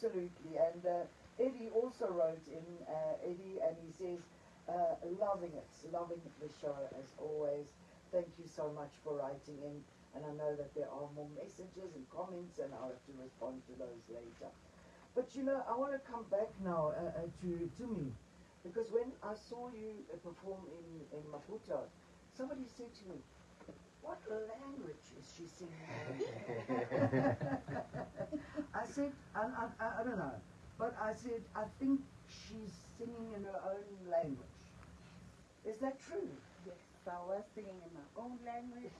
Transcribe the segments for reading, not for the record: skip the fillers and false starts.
absolutely. And Eddie also wrote in, Eddie, and he says, loving the show as always. Thank you so much for writing in. And I know that there are more messages and comments, and I'll have to respond to those later. But you know, I want to come back now to me, because when I saw you perform in Maputo, somebody said to me, "What language is she singing?" I said, I don't know, but I said, I think she's singing in her own language. Is that true? Yes, so I was singing in my own language,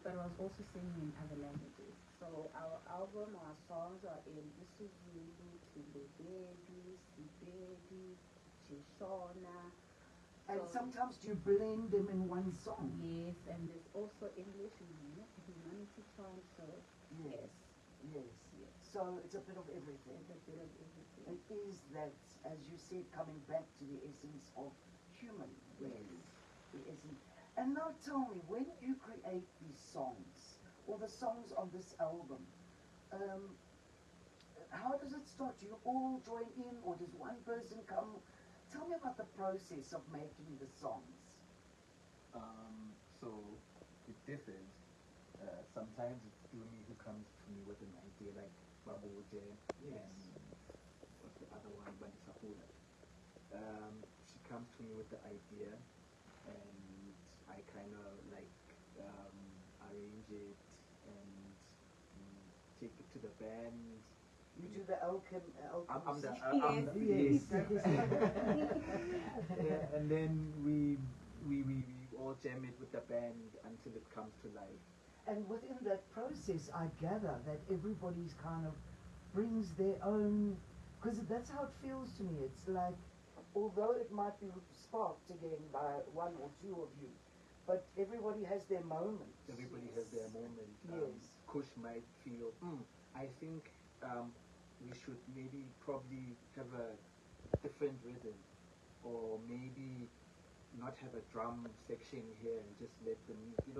but I was also singing in other languages. So our album, our songs are in isiZulu, Tindebedi, Sibedi, Shishona. And sometimes do you blend them in one song? Yes, and there's also English and humanity time, so yes. Yes. So it's a bit of everything. It's a bit of everything. It is that, as you said, coming back to the essence of human, really. The essence. And now tell me, when you create these songs, or the songs on this album, how does it start? Do you all join in, or does one person come? Tell me about the process of making the songs. So it differs. Sometimes it's Dumi who comes to me with an idea, like Baboje, Yes. and what's the other one, Bandisapula. She comes to me with the idea, and I kind of like arrange it and take it to the band. You do the I'm the yes. Yeah, and then we all jam it with the band until it comes to life. And within that process, I gather that everybody's kind of brings their own, because that's how it feels to me. It's like, although it might be sparked again by one or two of you, but everybody has their moment. Everybody has their moment. Yes. Kush might feel, I think we should maybe probably have a different rhythm, or maybe not have a drum section here and just let them, it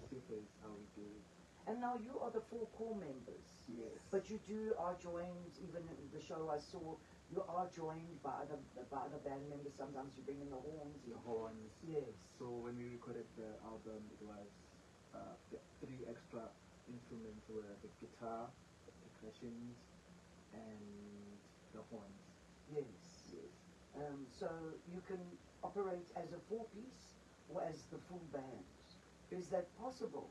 differs how we do it. And now you are the 4 core members. Yes. But you are joined, even in the show I saw, you are joined by other band members. Sometimes you bring in the horns. The horns. Yes. So when we recorded the album, it was the 3 extra instruments were the guitar, the percussions, and the horns. Yes. Yes. So you can operate as a 4-piece or as the full band. Is that possible?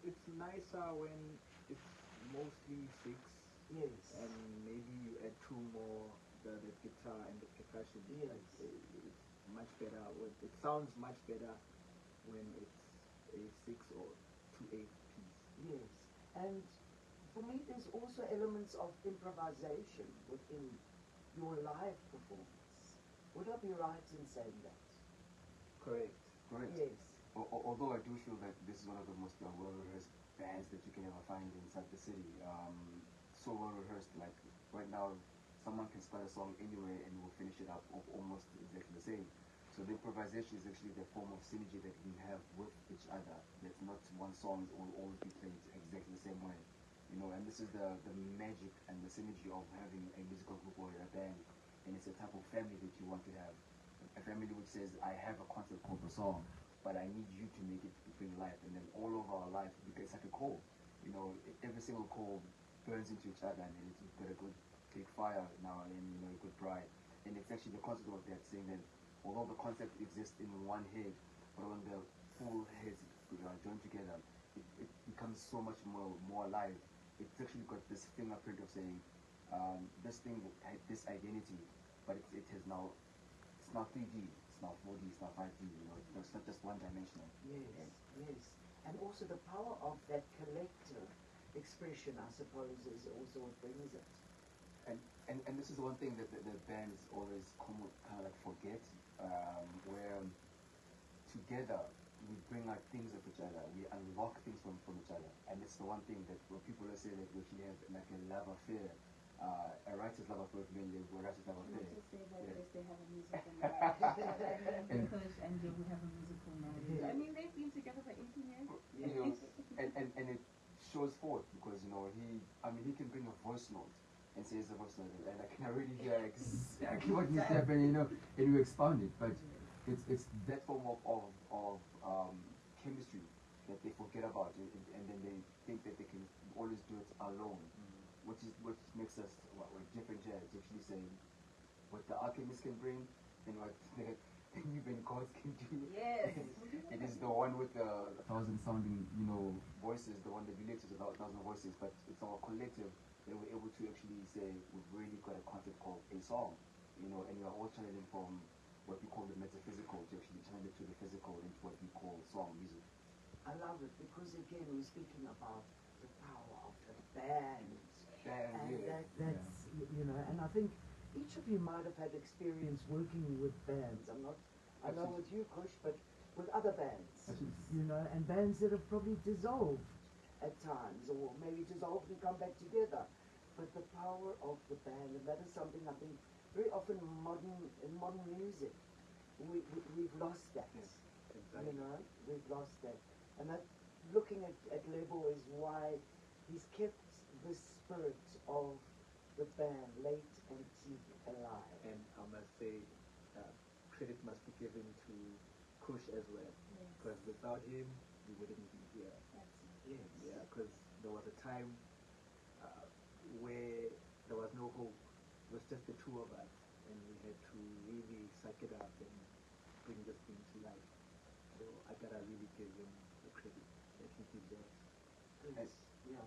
It's nicer when it's mostly 6. Yes. And maybe you add 2 more, the guitar and the percussion. Yes. It's much better. It sounds much better when it's a 6 or 2/8 piece. Yes. And for me, there's also elements of improvisation within your live performance. Would I be right in saying that? Correct. Yes. Although I do feel that this is one of the most well-rehearsed bands that you can ever find inside the city. So well-rehearsed, like right now, someone can start a song anywhere and we'll finish it up almost exactly the same. So the improvisation is actually the form of synergy that we have with each other. That's not one song will always be played exactly the same way. And this is the magic and the synergy of having a musical group or a band. And it's a type of family that you want to have. A family which says, I have a concept called the song, but I need you to make it bring life. And then all of our life, because it's like a coal. Every single coal burns into each other, and then it's got a good big fire now and then, a good bride. And it's actually the concept of that, saying that although the concept exists in one head, but when the full heads are joined together, it becomes so much more alive. It's actually got this fingerprint of saying, this thing had this identity, but it has now, it's now 3D, it's now 4D, it's now 5D, it's not just one-dimensional. Yes. And also the power of that collective expression, I suppose, is also what brings it. And this is one thing that the bands always kind of like forget, where together we bring out things of each other, we unlock things from each other, and it's the one thing that when people say that we actually have like a love affair, a righteous love affair, meaning a righteous love affair. Not to say that yes, they have a musical marriage. And we have a musical marriage. I mean, they've been together for 18 years. And it shows forth because he can bring a already hear exactly what needs to happen, you know, and you expound it. But it's that form of chemistry that they forget about it, and then they think that they can always do it alone, which makes us different here. It's actually saying what the alchemist can bring and what the even gods can do. Yes. It is the one with the thousand sounding, you know, voices, the one that relates to the thousand voices, but it's our collective that we're able to actually say we've really got a concept called a song, you know, and we're all channeling from what we call the metaphysical to actually channel it to the physical into what we call song music. I love it because again we're speaking about the power of the band. And that's you know, and I think each of you might have had experience working with bands. I know with you, Kush, but with other bands, you know, and bands that have probably dissolved at times, or maybe dissolved and come back together. But the power of the band, and that is something I think very often in modern music, we've lost that. Yes, exactly. You know, we've lost that. And that, looking at Lebo, is why he's kept the spirit of the band, late and deep, alive. And I must say, credit must be given to Kush as well, because without him, we wouldn't be here. Yes. Yeah, because there was a time where there was no hope. It was just the two of us, and we had to really suck it up and bring this thing to life. So I gotta really give him the credit that he deserves.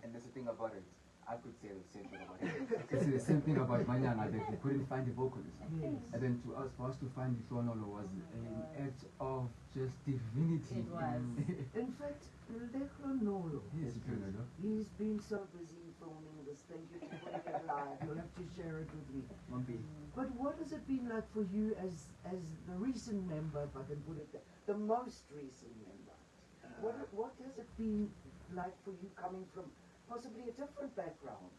And there's the thing about it, I could say the same thing about it. It's the same thing about Manyana, that we couldn't find the vocalist. Yes. And then for us to find the Sonolo was an act of just divinity. It was. In fact, Nolo, Yes, he's been so busy filming this. Thank you for putting it live. You'll have to share it with me. But what has it been like for you as the recent member, if I can put it there, the most recent member? What has it been like for you coming from possibly a different background,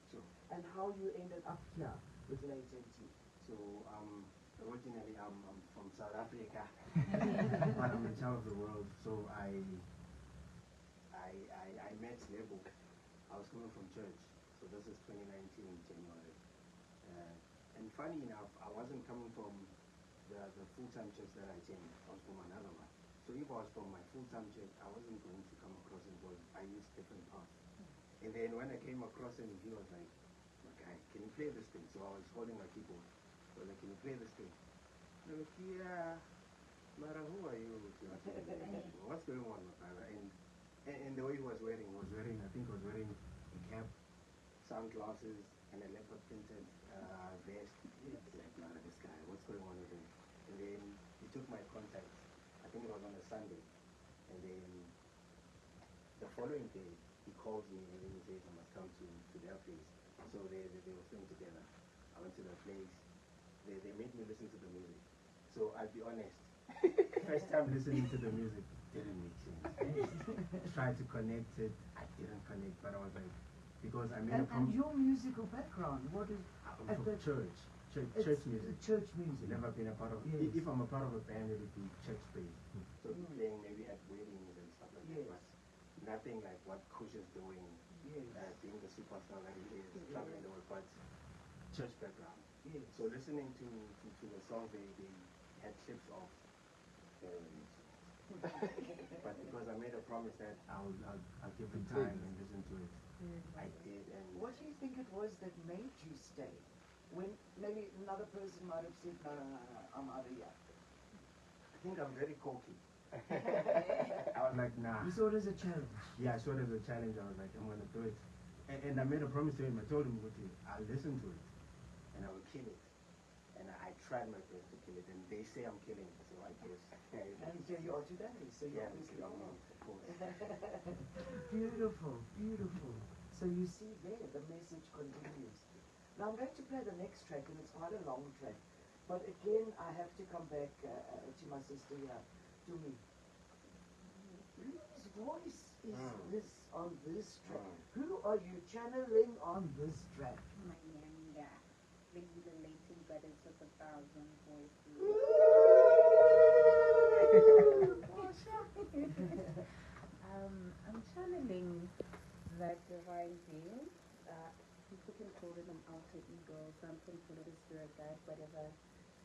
and how you ended up here with Late NT? So originally I'm from South Africa, but I'm a child of the world. So I met Lebo. I was coming from church. So this is 2019 January. And funny enough, I wasn't coming from the full-time church that I attend. I was from another one. So if I was from my full-time church, I wasn't going to come across him because I used different paths. And then when I came across him, he was like, okay, can you play this thing? So I was holding my keyboard. So like, can you play this thing? I'm like, yeah, Mara, who are you? What's going on, Mara? And the way he was wearing, I think he was wearing a cap, sunglasses, and a leopard printed vest. Like, Mara, this guy, what's going on with him? And then he took my contact. I think it was on a Sunday. And then the following day, he called me and he said I must come to their place. So they were staying together. I went to their place. They made me listen to the music. So I'll be honest, first time listening to the music didn't make sense. Tried to connect it, I didn't connect, but I was like, because I made a And your musical background, what is I'm from church music. Church music. Never been a part of. Yes. If I'm a part of a band, it would be church based. So Mm. playing maybe at weddings and stuff like Yes. that. But nothing like what Kush is doing, Yes. being the superstar that he is, traveling the world, but church background. Yes. So listening to the songs, they had clips of. But because I made a promise that I'll give them time and listen to it, I did. And What do you think it was that made you stay? When maybe another person might have said, no, I'm out of here. I think I'm very cocky. I was like, nah. You saw it as a challenge. Yeah, I saw it as a challenge. I was like, I'm going to do it. And I made a promise to him. I told him, I'll listen to it. And I will kill it. And I tried my best to kill it. And they say I'm killing it. So I guess. And here you are today. So you Yeah, obviously I'm are. of course. Beautiful, beautiful. So you see there, the message continues. Now I'm going to play the next track, and it's quite a long track. But again, I have to come back to my sister here, to me. Whose voice is this on this track? Who are you channeling on this track? My Nyanga, the Latin goddess of 1,000 voices. I'm channeling that divine being. people can call it an alter ego, some can call it a spirit guide, whatever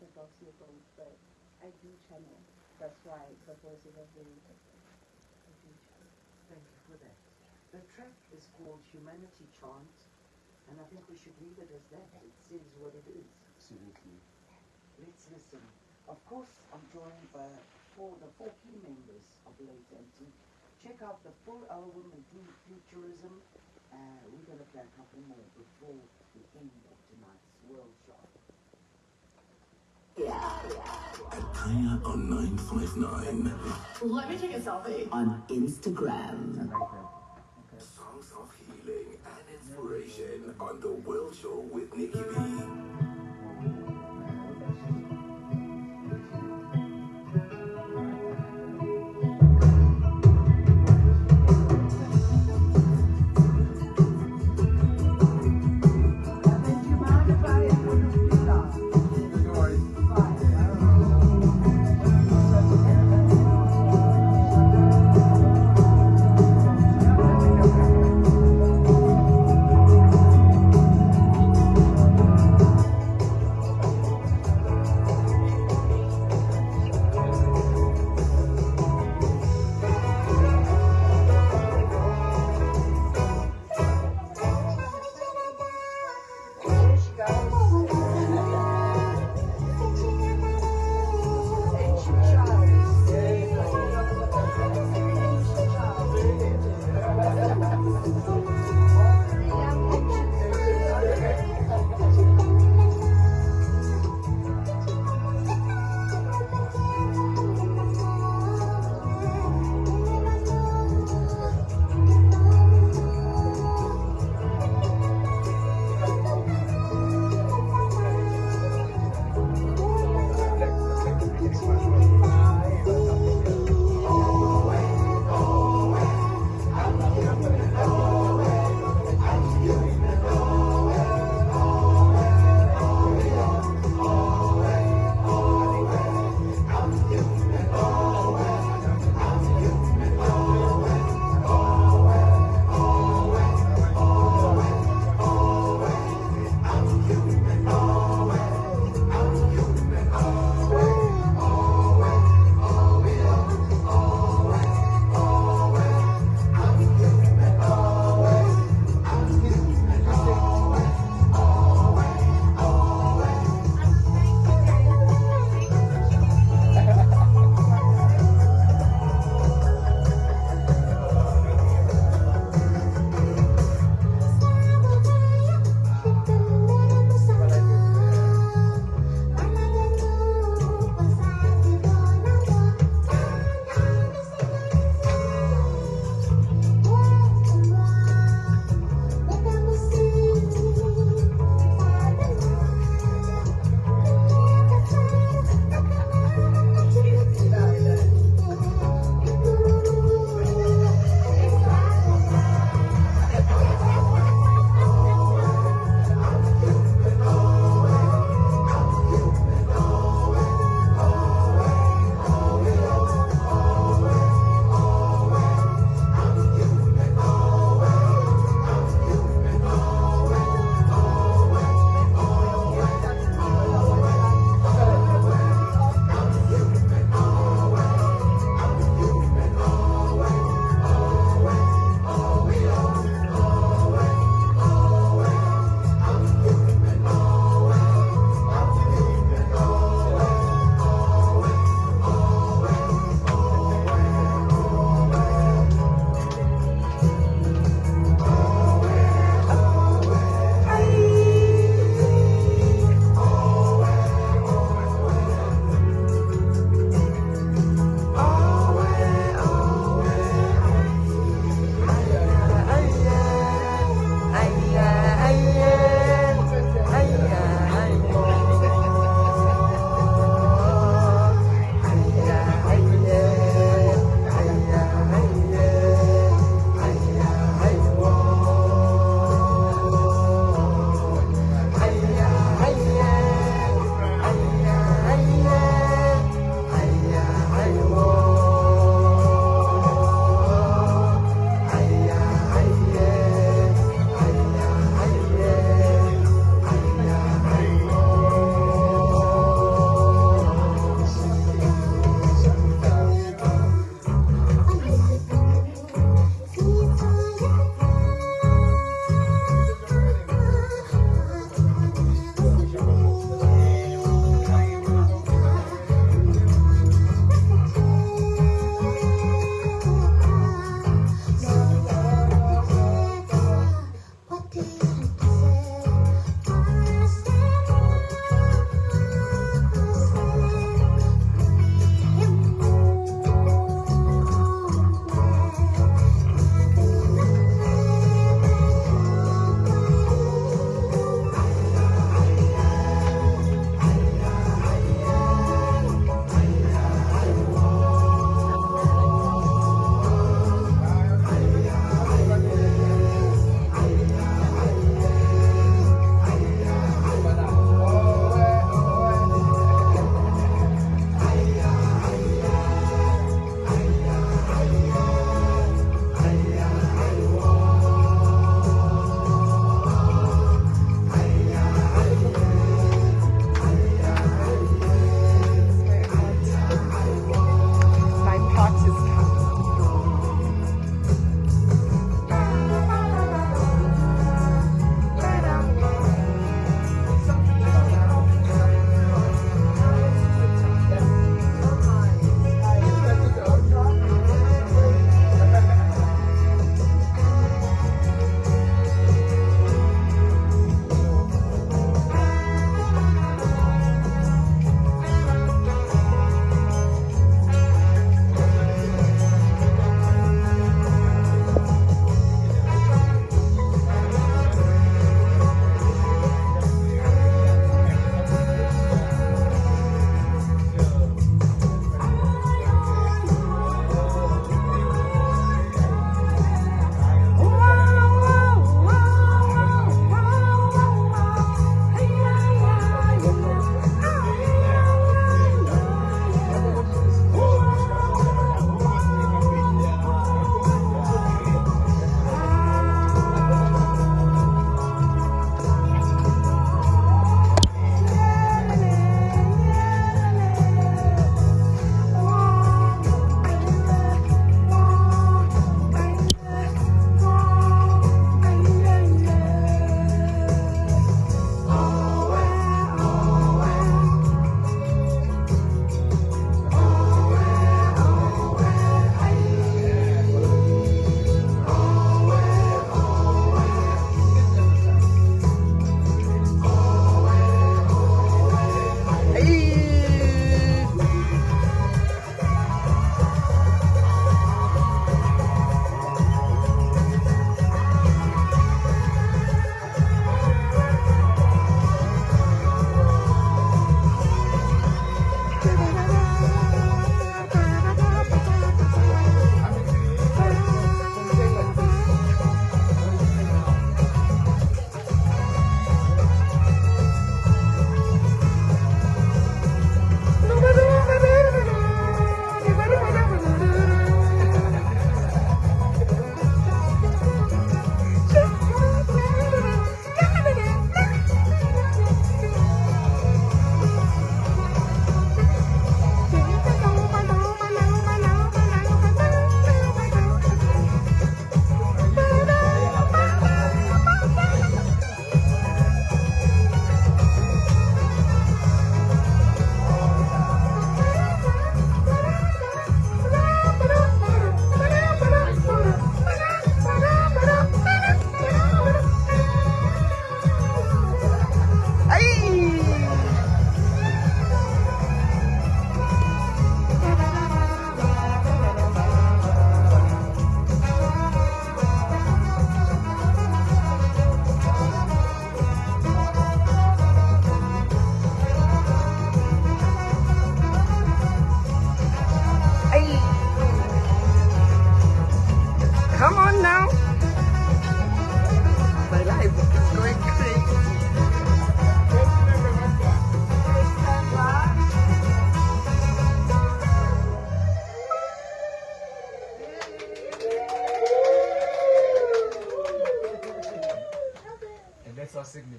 the helps your boat. But I do channel. That's why the voices are very different. I do channel. Thank you for that. The track is called Humanity Chant, and I think we should leave it as that. It says what it is. Absolutely. Let's listen. Of course, I'm joined by the four key members of Late Empty. Check out the full album, including Futurism. We're going to play a couple more before the end of tonight's World Show. At Kaya on 959. Let me take a selfie on Instagram. Songs of healing and inspiration on the World Show with NickyB.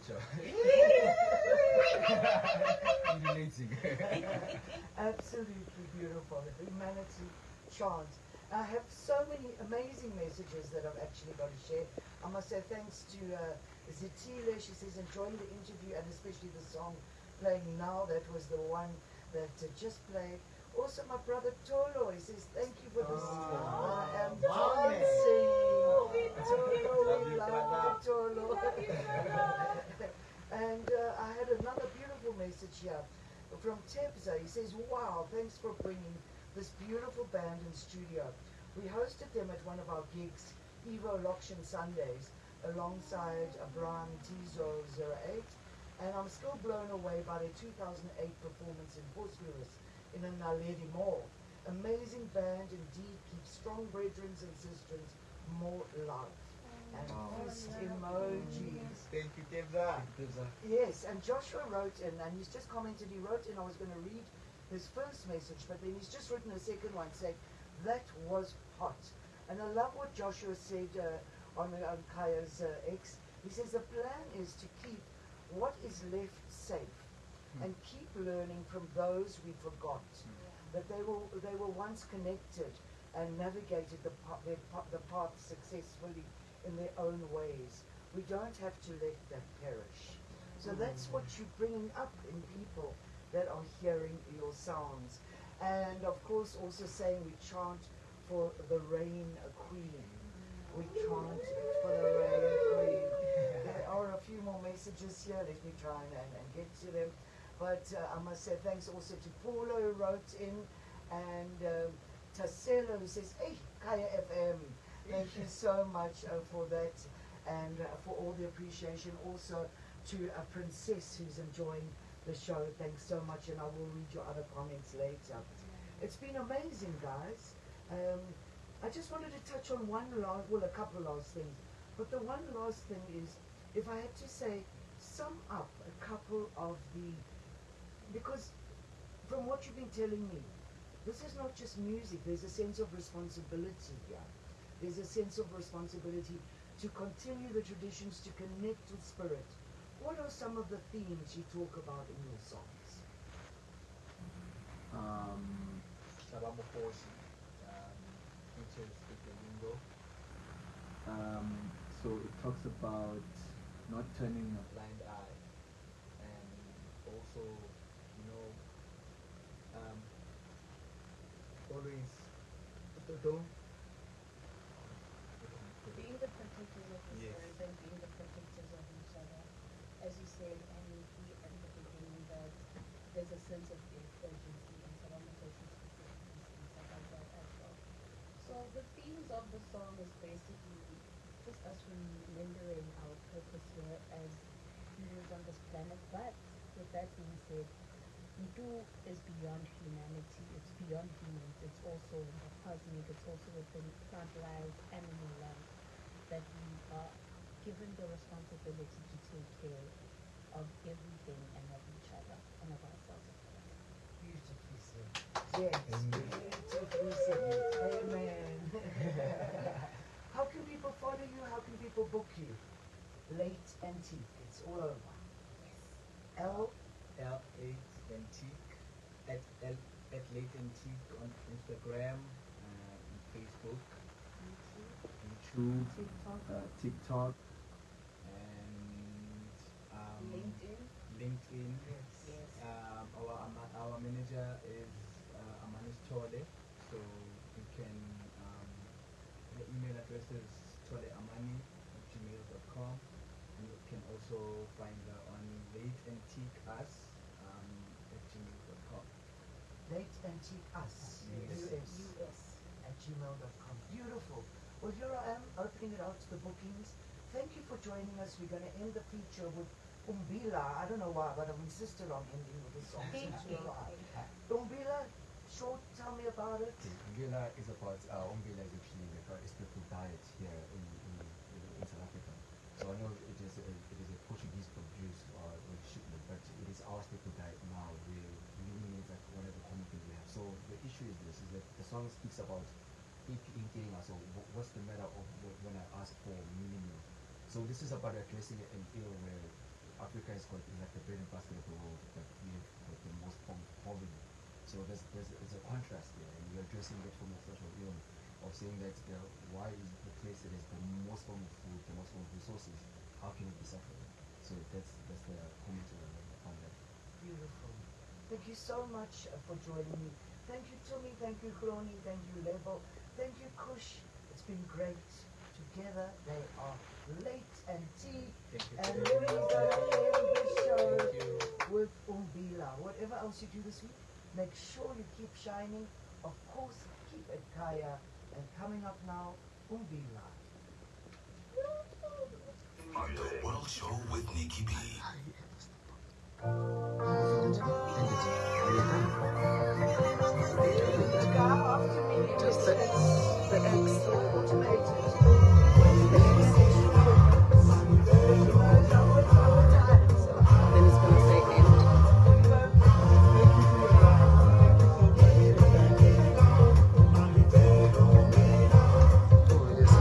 culture. Relating. Absolutely beautiful. Humanity chant. I have so many amazing messages that I've actually got to share. I must say thanks to Zetile. She says enjoying the interview and especially the song playing now. That was the one that just played. Also my brother Tolo, he says thank you for this. I am dancing. Tolo, we love you, Tolo. And I had another beautiful message here from Tebza. He says, wow, thanks for bringing this beautiful band in studio. We hosted them at one of our gigs, Evo Loction Sundays, alongside Brian Tizo 08, and I'm still blown away by their 2008 performance in Bosphorus in a Naledi Mall. Amazing band indeed, keep strong brethren and sisters, more love. And fist emojis. Thank you, Tebza. Yes, and Joshua wrote in, and he's just commented, he wrote in, I was going to read his first message, but then he's just written a second one saying, that was hot. And I love what Joshua said on Kaya's X. He says the plan is to keep what is left safe and keep learning from those we forgot. That they were once connected and navigated the path successfully in their own ways. We don't have to let that perish. So that's what you're bringing up in people that are hearing your songs. And of course also saying we chant for the rain queen. We chant for the rain queen. There are a few more messages here. Let me try and get to them. But I must say thanks also to Paulo who wrote in, and Tassela who says, hey, Kaya FM. Thank you so much for that, and for all the appreciation. Also to a Princess who's enjoying the show. Thanks so much, and I will read your other comments later. It's been amazing, guys. I just wanted to touch on a couple of last things. But the one last thing is, if I had to say, sum up a couple of because from what you've been telling me, this is not just music. There's a sense of responsibility here. There's a sense of responsibility to continue the traditions, to connect with spirit. What are some of the themes you talk about in your songs? Sabamukosi, features with the lingo. So it talks about not turning a blind eye, and also, always being the protectors of the spirit and being the protectors of each other. As you said, and we at the beginning, that there's a sense of urgency and Sabamukosi specifically speaks about that as well. So the themes of the song is basically just us remembering our purpose here as humans on this planet. But with that being said, Udu is beyond humanity, it's beyond humans, it's also in the cosmic, it's also within plant life, animal life, that we are given the responsibility to take care of everything and of each other and of ourselves, of course. Beautifully said. Yes, beautifully said. Amen. How can people follow you? How can people book you? Late Antique, it's all over. Yes. L8 Antique at Late Antique on Instagram, Facebook, YouTube, TikTok, and LinkedIn. Yes. Our manager is Amanis Tole, so you can the email address is toleamani@gmail.com. You can also find her on Late Antique Us at gmail.com. Late Antique Us, US. at gmail.com. Beautiful. Well, here I am opening it out to the bookings. Thank you for joining us. We're going to end the feature with Umbila. I don't know why, but I'm insisted on ending with this song since you arrived. Umbila, short, tell me about it. Umbila is about Umbila is actually like a staple diet here in South Africa. So I know it is a Portuguese produced shipment, but it is our staple diet now. We means like whatever common thing we have. So the issue is this: is that the song speaks about getting us. So what's the matter of when I ask for meaning? So this is about addressing an era where Africa is like the bread and butter of the world, but we have like the most poverty. So there's a contrast there, and we're addressing that form of social ilm, of saying that why is the place that has the most form of food, the most form of resources, how can it be suffering? So that's the commentary upon that. Beautiful. Thank you so much for joining me. Thank you, Tumi. Thank you, Chroni. Thank you, Level. Thank you, Kush. It's been great. Together they are late and tea. And we're going to end the show with Umbila. Whatever else you do this week, make sure you keep shining. Of course, keep it Kaya. And coming up now, Umbila. On the World Show with NickyB. Just the X automated. Then it's gonna say end. Oh, it is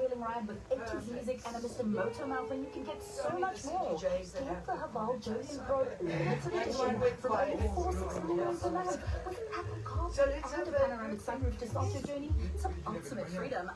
freewheeling ride with 80s music and a Mr. Motomouth, and you can get so much more. Get the Haval Josie Pro limited edition from only $469 per month with Apple CarPlay and a panoramic sunroof to start your journey to ultimate freedom.